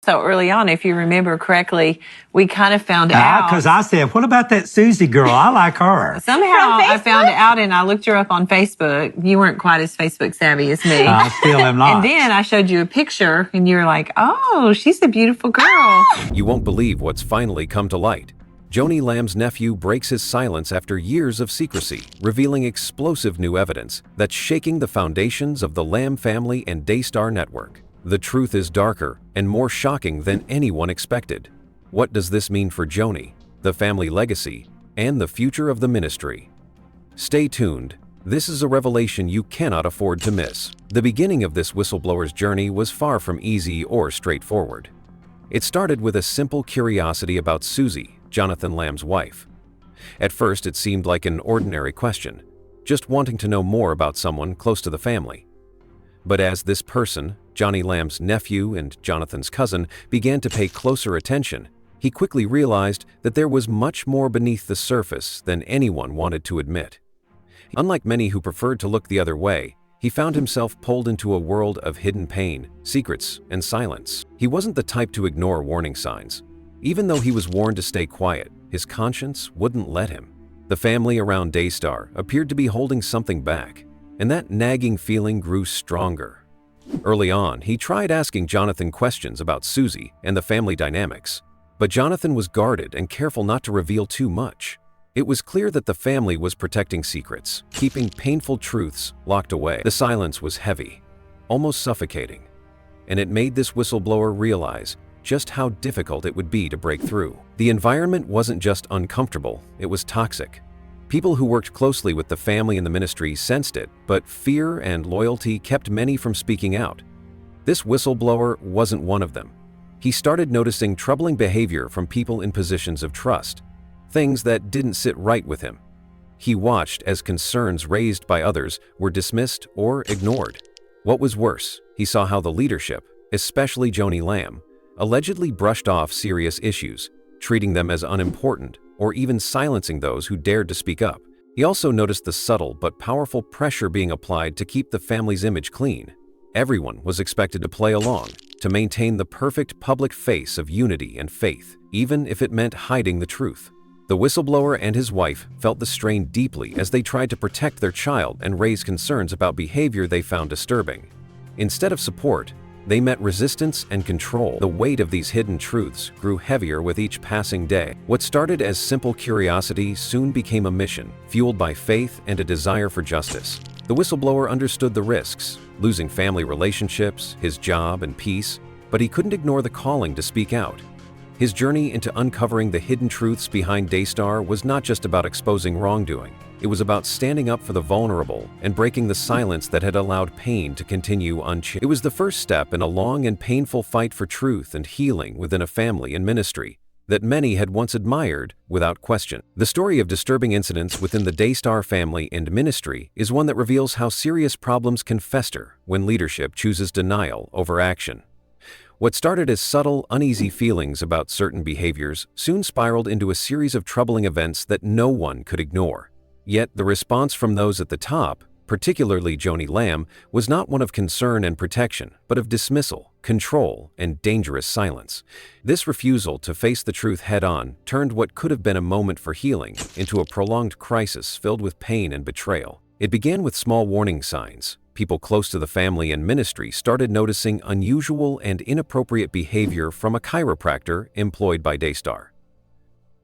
So early on, if you remember correctly, we kind of found out. Because I said, what about that Susie girl? I like her. Somehow I found out and I looked her up on Facebook. You weren't quite as Facebook savvy as me. I still am not. And then I showed you a picture and you were like, oh, she's a beautiful girl. You won't believe what's finally come to light. Joni Lamb's nephew breaks his silence after years of secrecy, revealing explosive new evidence that's shaking the foundations of the Lamb family and Daystar Network. The truth is darker and more shocking than anyone expected. What does this mean for Joni, the family legacy, and the future of the ministry? Stay tuned. This is a revelation you cannot afford to miss. The beginning of this whistleblower's journey was far from easy or straightforward. It started with a simple curiosity about Susie, Jonathan Lamb's wife. At first, it seemed like an ordinary question, just wanting to know more about someone close to the family. But as this person, Joni Lamb's nephew and Jonathan's cousin, began to pay closer attention, he quickly realized that there was much more beneath the surface than anyone wanted to admit. Unlike many who preferred to look the other way, he found himself pulled into a world of hidden pain, secrets, and silence. He wasn't the type to ignore warning signs. Even though he was warned to stay quiet, his conscience wouldn't let him. The family around Daystar appeared to be holding something back, and that nagging feeling grew stronger. Early on, he tried asking Jonathan questions about Susie and the family dynamics, but Jonathan was guarded and careful not to reveal too much. It was clear that the family was protecting secrets, keeping painful truths locked away. The silence was heavy, almost suffocating, and it made this whistleblower realize just how difficult it would be to break through. The environment wasn't just uncomfortable, it was toxic. People who worked closely with the family and the ministry sensed it, but fear and loyalty kept many from speaking out. This whistleblower wasn't one of them. He started noticing troubling behavior from people in positions of trust, things that didn't sit right with him. He watched as concerns raised by others were dismissed or ignored. What was worse, he saw how the leadership, especially Joni Lamb, allegedly brushed off serious issues, treating them as unimportant or even silencing those who dared to speak up. He also noticed the subtle but powerful pressure being applied to keep the family's image clean. Everyone was expected to play along, to maintain the perfect public face of unity and faith, even if it meant hiding the truth. The whistleblower and his wife felt the strain deeply as they tried to protect their child and raise concerns about behavior they found disturbing. Instead of support, they met resistance and control. The weight of these hidden truths grew heavier with each passing day. What started as simple curiosity soon became a mission, fueled by faith and a desire for justice. The whistleblower understood the risks, losing family relationships, his job, and peace, but he couldn't ignore the calling to speak out. His journey into uncovering the hidden truths behind Daystar was not just about exposing wrongdoing. It was about standing up for the vulnerable and breaking the silence that had allowed pain to continue unchecked. It was the first step in a long and painful fight for truth and healing within a family and ministry that many had once admired without question. The story of disturbing incidents within the Daystar family and ministry is one that reveals how serious problems can fester when leadership chooses denial over action. What started as subtle, uneasy feelings about certain behaviors soon spiraled into a series of troubling events that no one could ignore. Yet the response from those at the top, particularly Joni Lamb, was not one of concern and protection, but of dismissal, control, and dangerous silence. This refusal to face the truth head-on turned what could have been a moment for healing into a prolonged crisis filled with pain and betrayal. It began with small warning signs. People close to the family and ministry started noticing unusual and inappropriate behavior from a chiropractor employed by Daystar.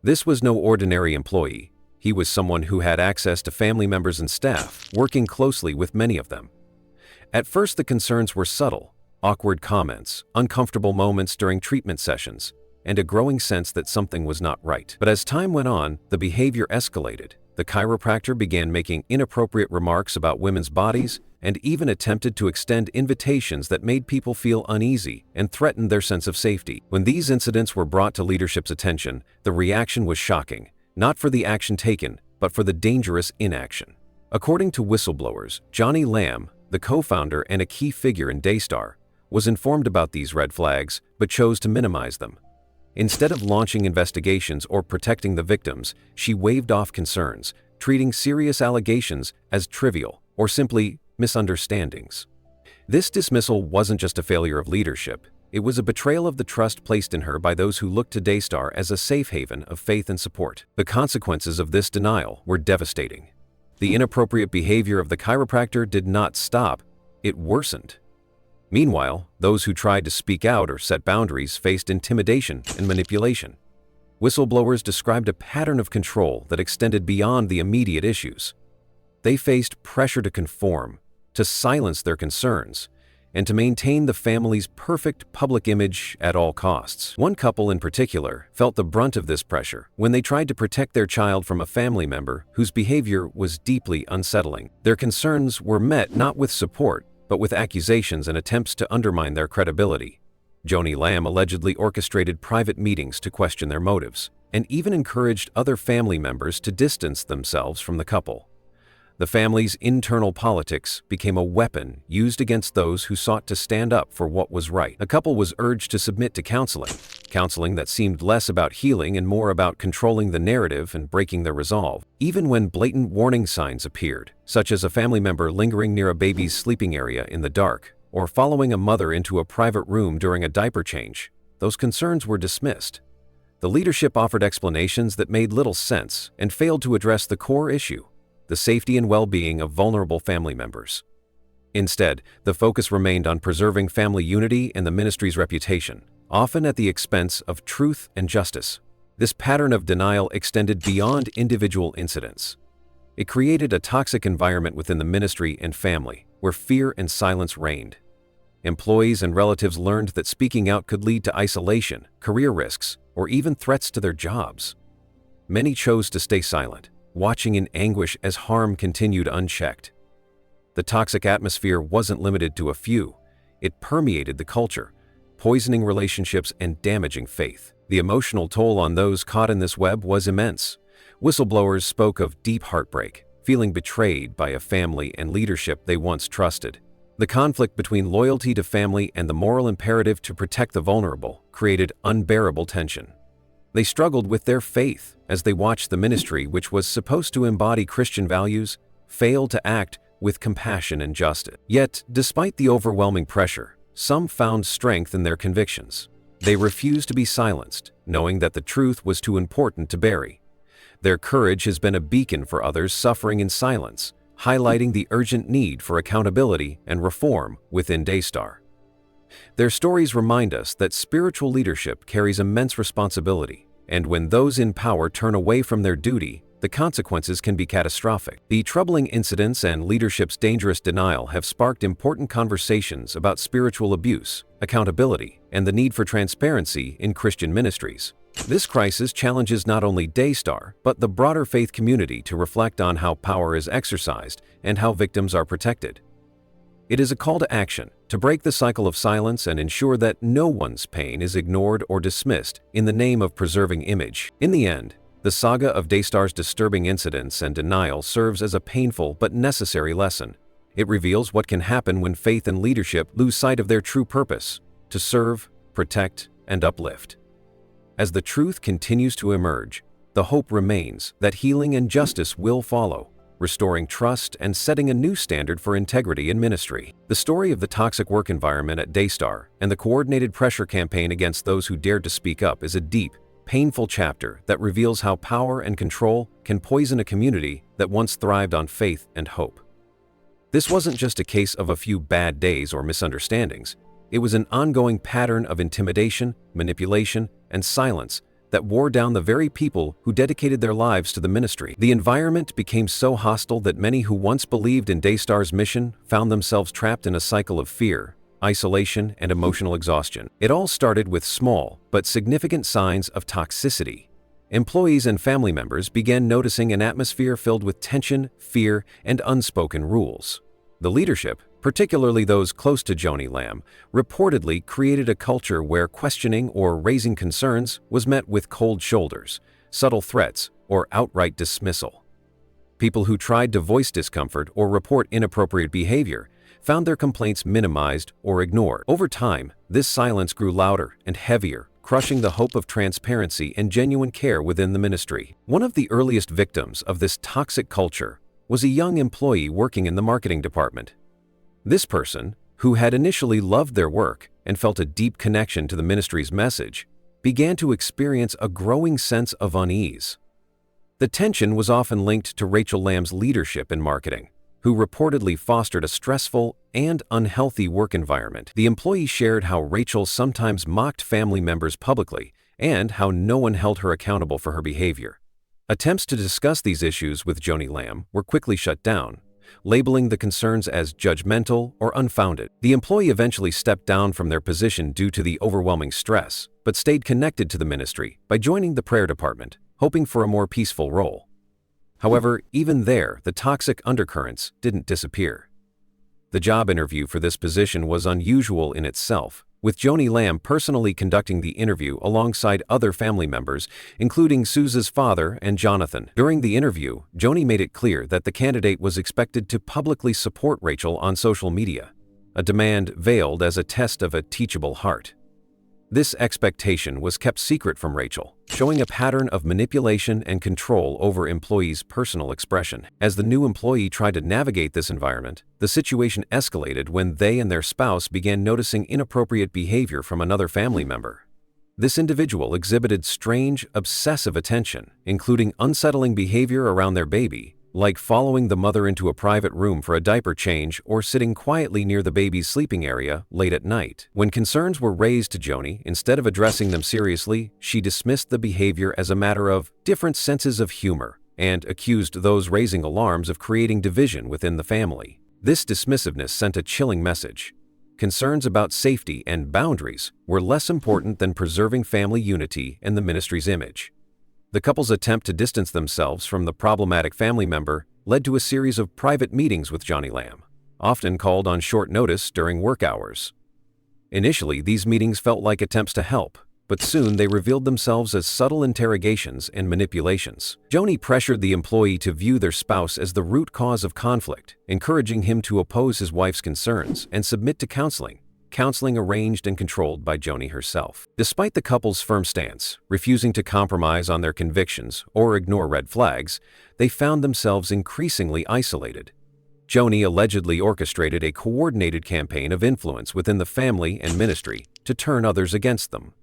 This was no ordinary employee. He was someone who had access to family members and staff, working closely with many of them. At first, the concerns were subtle: awkward comments, uncomfortable moments during treatment sessions, and a growing sense that something was not right. But as time went on, the behavior escalated. The chiropractor began making inappropriate remarks about women's bodies and even attempted to extend invitations that made people feel uneasy and threatened their sense of safety. When these incidents were brought to leadership's attention, the reaction was shocking, not for the action taken, but for the dangerous inaction. According to whistleblowers, Joni Lamb, the co-founder and a key figure in Daystar, was informed about these red flags but chose to minimize them. Instead of launching investigations or protecting the victims, she waved off concerns, treating serious allegations as trivial or simply misunderstandings. This dismissal wasn't just a failure of leadership, It was a betrayal of the trust placed in her by those who looked to Daystar as a safe haven of faith and support. The consequences of this denial were devastating. The inappropriate behavior of the chiropractor did not stop, it worsened. Meanwhile, those who tried to speak out or set boundaries faced intimidation and manipulation. Whistleblowers described a pattern of control that extended beyond the immediate issues. They faced pressure to conform, to silence their concerns, and to maintain the family's perfect public image at all costs. One couple in particular felt the brunt of this pressure when they tried to protect their child from a family member whose behavior was deeply unsettling. Their concerns were met not with support, but with accusations and attempts to undermine their credibility. Joni Lamb allegedly orchestrated private meetings to question their motives, and even encouraged other family members to distance themselves from the couple. The family's internal politics became a weapon used against those who sought to stand up for what was right. The couple was urged to submit to counseling that seemed less about healing and more about controlling the narrative and breaking their resolve. Even when blatant warning signs appeared, such as a family member lingering near a baby's sleeping area in the dark, or following a mother into a private room during a diaper change, those concerns were dismissed. The leadership offered explanations that made little sense and failed to address the core issue: the safety and well-being of vulnerable family members. Instead, the focus remained on preserving family unity and the ministry's reputation, often at the expense of truth and justice. This pattern of denial extended beyond individual incidents. It created a toxic environment within the ministry and family, where fear and silence reigned. Employees and relatives learned that speaking out could lead to isolation, career risks, or even threats to their jobs. Many chose to stay silent, watching in anguish as harm continued unchecked. The toxic atmosphere wasn't limited to a few. It permeated the culture, poisoning relationships and damaging faith. The emotional toll on those caught in this web was immense. Whistleblowers spoke of deep heartbreak, feeling betrayed by a family and leadership they once trusted. The conflict between loyalty to family and the moral imperative to protect the vulnerable created unbearable tension. They struggled with their faith as they watched the ministry, which was supposed to embody Christian values, fail to act with compassion and justice. Yet, despite the overwhelming pressure, some found strength in their convictions. They refused to be silenced, knowing that the truth was too important to bury. Their courage has been a beacon for others suffering in silence, highlighting the urgent need for accountability and reform within Daystar. Their stories remind us that spiritual leadership carries immense responsibility, and when those in power turn away from their duty, the consequences can be catastrophic. The troubling incidents and leadership's dangerous denial have sparked important conversations about spiritual abuse, accountability, and the need for transparency in Christian ministries. This crisis challenges not only Daystar, but the broader faith community to reflect on how power is exercised and how victims are protected. It is a call to action, to break the cycle of silence and ensure that no one's pain is ignored or dismissed in the name of preserving image. In the end, the saga of Daystar's disturbing incidents and denial serves as a painful but necessary lesson. It reveals what can happen when faith and leadership lose sight of their true purpose: to serve, protect, and uplift. As the truth continues to emerge, the hope remains that healing and justice will follow, restoring trust and setting a new standard for integrity in ministry. The story of the toxic work environment at Daystar and the coordinated pressure campaign against those who dared to speak up is a deep, painful chapter that reveals how power and control can poison a community that once thrived on faith and hope. This wasn't just a case of a few bad days or misunderstandings. It was an ongoing pattern of intimidation, manipulation, and silence that wore down the very people who dedicated their lives to the ministry. The environment became so hostile that many who once believed in Daystar's mission found themselves trapped in a cycle of fear, isolation, and emotional exhaustion. It all started with small but significant signs of toxicity. Employees and family members began noticing an atmosphere filled with tension, fear, and unspoken rules. The leadership, particularly those close to Joni Lamb, reportedly created a culture where questioning or raising concerns was met with cold shoulders, subtle threats, or outright dismissal. People who tried to voice discomfort or report inappropriate behavior found their complaints minimized or ignored. Over time, this silence grew louder and heavier, crushing the hope of transparency and genuine care within the ministry. One of the earliest victims of this toxic culture was a young employee working in the marketing department. This person, who had initially loved their work, and felt a deep connection to the ministry's message, began to experience a growing sense of unease. The tension was often linked to Rachel Lamb's leadership in marketing, who reportedly fostered a stressful and unhealthy work environment. The employee shared how Rachel sometimes mocked family members publicly and how no one held her accountable for her behavior. Attempts to discuss these issues with Joni Lamb were quickly shut down, labeling the concerns as judgmental or unfounded. The employee eventually stepped down from their position due to the overwhelming stress, but stayed connected to the ministry by joining the prayer department, hoping for a more peaceful role. However, even there, the toxic undercurrents didn't disappear. The job interview for this position was unusual in itself, with Joni Lamb personally conducting the interview alongside other family members, including Suze's father and Jonathan. During the interview, Joni made it clear that the candidate was expected to publicly support Rachel on social media, a demand veiled as a test of a teachable heart. This expectation was kept secret from Rachel, showing a pattern of manipulation and control over employees' personal expression. As the new employee tried to navigate this environment, the situation escalated when they and their spouse began noticing inappropriate behavior from another family member. This individual exhibited strange, obsessive attention, including unsettling behavior around their baby, like following the mother into a private room for a diaper change or sitting quietly near the baby's sleeping area late at night. When concerns were raised to Joni, instead of addressing them seriously, she dismissed the behavior as a matter of different senses of humor and accused those raising alarms of creating division within the family. This dismissiveness sent a chilling message. Concerns about safety and boundaries were less important than preserving family unity and the ministry's image. The couple's attempt to distance themselves from the problematic family member led to a series of private meetings with Joni Lamb, often called on short notice during work hours. Initially, these meetings felt like attempts to help, but soon they revealed themselves as subtle interrogations and manipulations. Joni pressured the employee to view their spouse as the root cause of conflict, encouraging him to oppose his wife's concerns and submit to counseling arranged and controlled by Joni herself. Despite the couple's firm stance, refusing to compromise on their convictions or ignore red flags, they found themselves increasingly isolated. Joni allegedly orchestrated a coordinated campaign of influence within the family and ministry to turn others against them.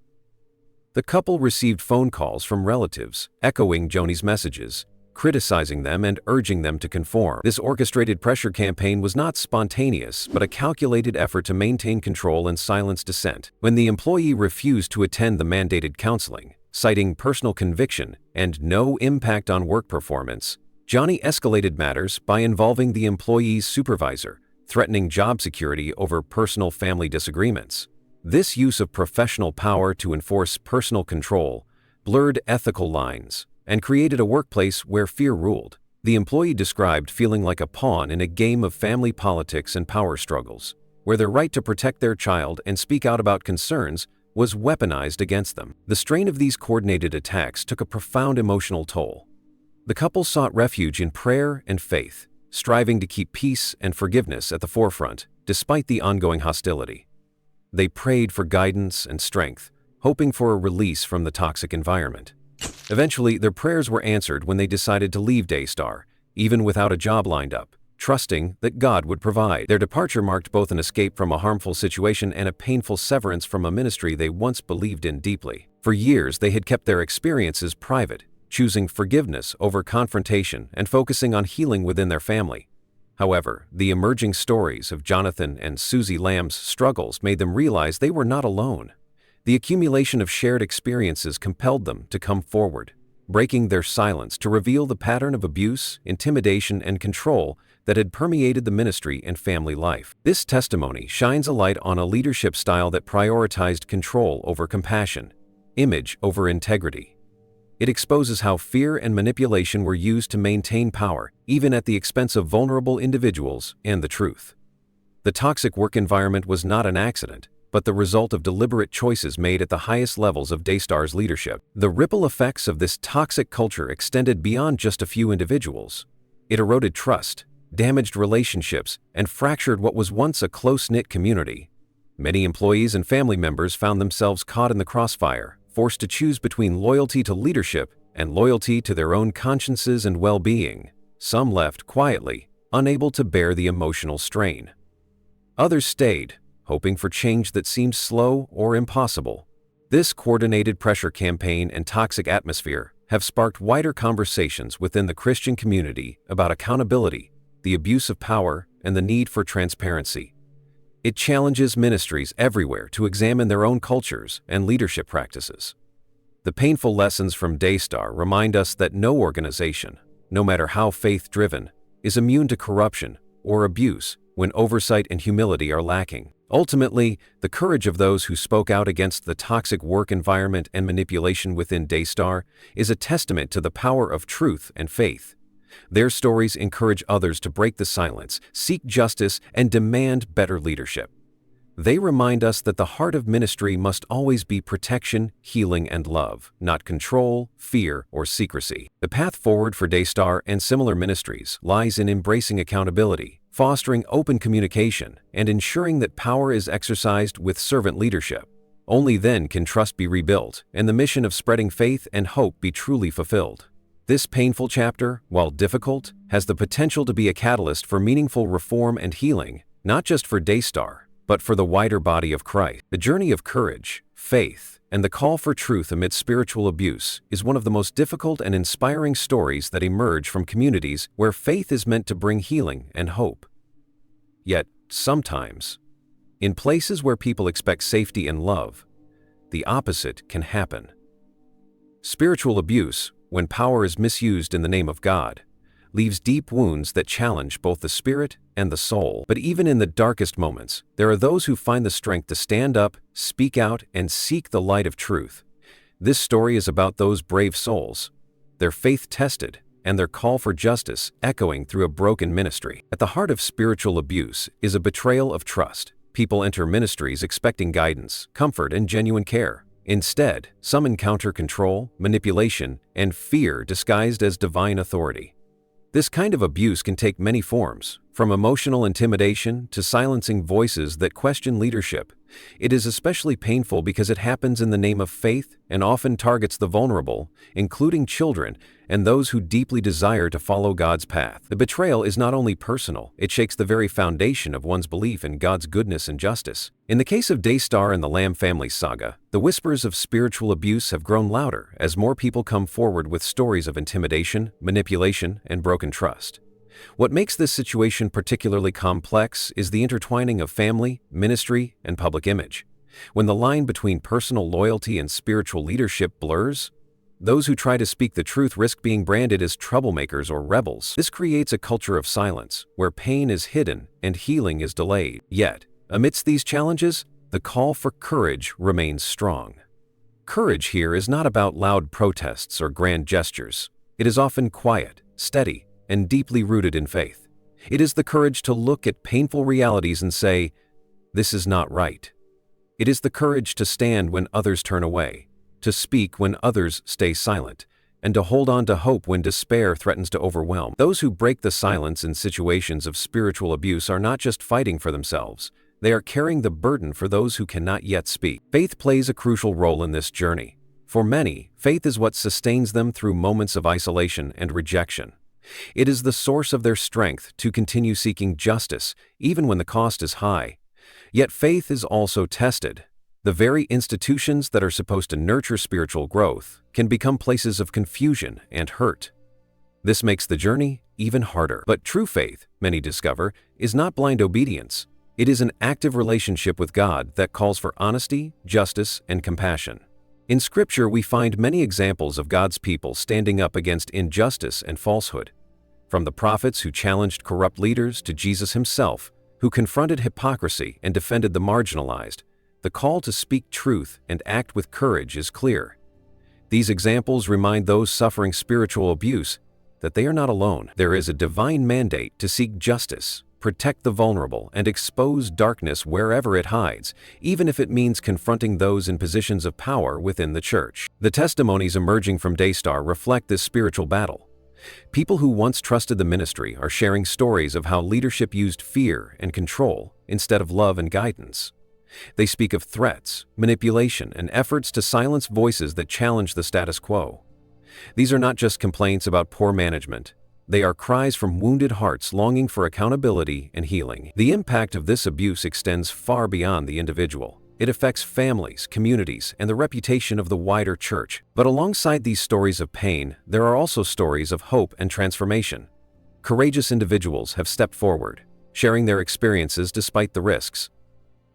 The couple received phone calls from relatives, echoing Joni's messages, criticizing them and urging them to conform. This orchestrated pressure campaign was not spontaneous, but a calculated effort to maintain control and silence dissent. When the employee refused to attend the mandated counseling, citing personal conviction and no impact on work performance, Joni escalated matters by involving the employee's supervisor, threatening job security over personal family disagreements. This use of professional power to enforce personal control blurred ethical lines and created a workplace where fear ruled. The employee described feeling like a pawn in a game of family politics and power struggles, where their right to protect their child and speak out about concerns was weaponized against them. The strain of these coordinated attacks took a profound emotional toll. The couple sought refuge in prayer and faith, striving to keep peace and forgiveness at the forefront, despite the ongoing hostility. They prayed for guidance and strength, hoping for a release from the toxic environment. Eventually, their prayers were answered when they decided to leave Daystar, even without a job lined up, trusting that God would provide. Their departure marked both an escape from a harmful situation and a painful severance from a ministry they once believed in deeply. For years, they had kept their experiences private, choosing forgiveness over confrontation and focusing on healing within their family. However, the emerging stories of Jonathan and Suze Lamb's struggles made them realize they were not alone. The accumulation of shared experiences compelled them to come forward, breaking their silence to reveal the pattern of abuse, intimidation, and control that had permeated the ministry and family life. This testimony shines a light on a leadership style that prioritized control over compassion, image over integrity. It exposes how fear and manipulation were used to maintain power, even at the expense of vulnerable individuals and the truth. The toxic work environment was not an accident, but the result of deliberate choices made at the highest levels of Daystar's leadership. The ripple effects of this toxic culture extended beyond just a few individuals. It eroded trust, damaged relationships, and fractured what was once a close-knit community. Many employees and family members found themselves caught in the crossfire, forced to choose between loyalty to leadership and loyalty to their own consciences and well-being. Some left quietly, unable to bear the emotional strain. Others stayed, hoping for change that seemed slow or impossible. This coordinated pressure campaign and toxic atmosphere have sparked wider conversations within the Christian community about accountability, the abuse of power, and the need for transparency. It challenges ministries everywhere to examine their own cultures and leadership practices. The painful lessons from Daystar remind us that no organization, no matter how faith-driven, is immune to corruption or abuse when oversight and humility are lacking. Ultimately, the courage of those who spoke out against the toxic work environment and manipulation within Daystar is a testament to the power of truth and faith. Their stories encourage others to break the silence, seek justice, and demand better leadership. They remind us that the heart of ministry must always be protection, healing, and love, not control, fear, or secrecy. The path forward for Daystar and similar ministries lies in embracing accountability, fostering open communication, and ensuring that power is exercised with servant leadership. Only then can trust be rebuilt and the mission of spreading faith and hope be truly fulfilled. This painful chapter, while difficult, has the potential to be a catalyst for meaningful reform and healing, not just for Daystar, but for the wider body of Christ. The journey of courage, faith, and the call for truth amid spiritual abuse is one of the most difficult and inspiring stories that emerge from communities where faith is meant to bring healing and hope. Yet, sometimes, in places where people expect safety and love, the opposite can happen. Spiritual abuse, when power is misused in the name of God, leaves deep wounds that challenge both the spirit and the soul. But even in the darkest moments, there are those who find the strength to stand up, speak out, and seek the light of truth. This story is about those brave souls, their faith tested, and their call for justice echoing through a broken ministry. At the heart of spiritual abuse is a betrayal of trust. People enter ministries expecting guidance, comfort, and genuine care. Instead, some encounter control, manipulation, and fear disguised as divine authority. This kind of abuse can take many forms, from emotional intimidation to silencing voices that question leadership. It is especially painful because it happens in the name of faith and often targets the vulnerable, including children and those who deeply desire to follow God's path. The betrayal is not only personal, it shakes the very foundation of one's belief in God's goodness and justice. In the case of Daystar and the Lamb family saga, the whispers of spiritual abuse have grown louder as more people come forward with stories of intimidation, manipulation, and broken trust. What makes this situation particularly complex is the intertwining of family, ministry, and public image. When the line between personal loyalty and spiritual leadership blurs, those who try to speak the truth risk being branded as troublemakers or rebels. This creates a culture of silence, where pain is hidden and healing is delayed. Yet, amidst these challenges, the call for courage remains strong. Courage here is not about loud protests or grand gestures. It is often quiet, steady, and deeply rooted in faith. It is the courage to look at painful realities and say, "This is not right." It is the courage to stand when others turn away, to speak when others stay silent, and to hold on to hope when despair threatens to overwhelm. Those who break the silence in situations of spiritual abuse are not just fighting for themselves, they are carrying the burden for those who cannot yet speak. Faith plays a crucial role in this journey. For many, faith is what sustains them through moments of isolation and rejection. It is the source of their strength to continue seeking justice, even when the cost is high. Yet faith is also tested. The very institutions that are supposed to nurture spiritual growth can become places of confusion and hurt. This makes the journey even harder. But true faith, many discover, is not blind obedience. It is an active relationship with God that calls for honesty, justice, and compassion. In Scripture, we find many examples of God's people standing up against injustice and falsehood. From the prophets who challenged corrupt leaders to Jesus himself, who confronted hypocrisy and defended the marginalized, the call to speak truth and act with courage is clear. These examples remind those suffering spiritual abuse that they are not alone. There is a divine mandate to seek justice, protect the vulnerable, and expose darkness wherever it hides, even if it means confronting those in positions of power within the church. The testimonies emerging from Daystar reflect this spiritual battle. People who once trusted the ministry are sharing stories of how leadership used fear and control instead of love and guidance. They speak of threats, manipulation, and efforts to silence voices that challenge the status quo. These are not just complaints about poor management. They are cries from wounded hearts longing for accountability and healing. The impact of this abuse extends far beyond the individual. It affects families, communities, and the reputation of the wider church. But alongside these stories of pain, there are also stories of hope and transformation. Courageous individuals have stepped forward, sharing their experiences despite the risks.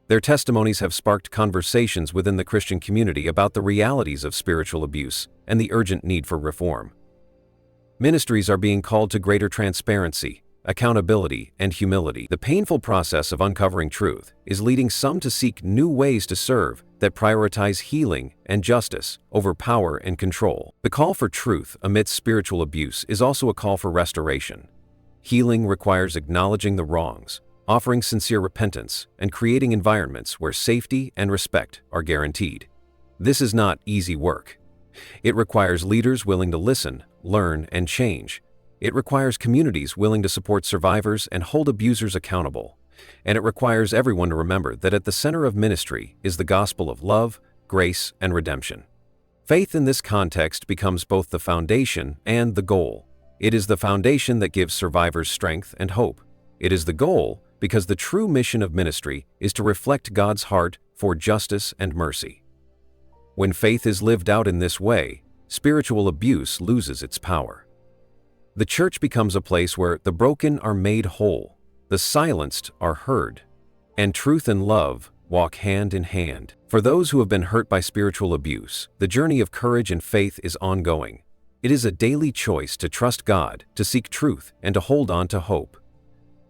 Their testimonies have sparked conversations within the Christian community about the realities of spiritual abuse and the urgent need for reform. Ministries are being called to greater transparency, accountability, and humility. The painful process of uncovering truth is leading some to seek new ways to serve that prioritize healing and justice over power and control. The call for truth amidst spiritual abuse is also a call for restoration. Healing requires acknowledging the wrongs, offering sincere repentance, and creating environments where safety and respect are guaranteed. This is not easy work. It requires leaders willing to listen, learn, and change. It requires communities willing to support survivors and hold abusers accountable. And it requires everyone to remember that at the center of ministry is the gospel of love, grace, and redemption. Faith in this context becomes both the foundation and the goal. It is the foundation that gives survivors strength and hope. It is the goal because the true mission of ministry is to reflect God's heart for justice and mercy. When faith is lived out in this way, spiritual abuse loses its power. The church becomes a place where the broken are made whole, the silenced are heard, and truth and love walk hand in hand. For those who have been hurt by spiritual abuse, the journey of courage and faith is ongoing. It is a daily choice to trust God, to seek truth, and to hold on to hope.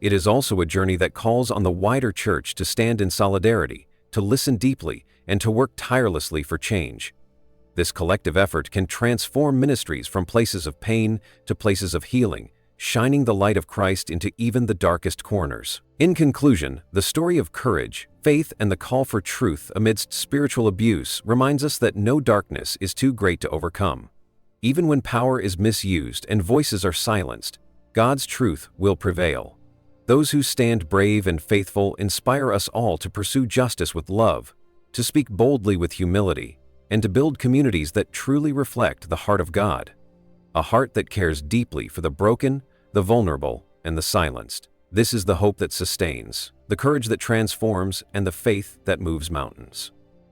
It is also a journey that calls on the wider church to stand in solidarity, to listen deeply, and to work tirelessly for change. This collective effort can transform ministries from places of pain to places of healing, shining the light of Christ into even the darkest corners. In conclusion, the story of courage, faith, and the call for truth amidst spiritual abuse reminds us that no darkness is too great to overcome. Even when power is misused and voices are silenced, God's truth will prevail. Those who stand brave and faithful inspire us all to pursue justice with love, to speak boldly with humility, and to build communities that truly reflect the heart of God, a heart that cares deeply for the broken, the vulnerable, and the silenced. This is the hope that sustains, the courage that transforms, and the faith that moves mountains.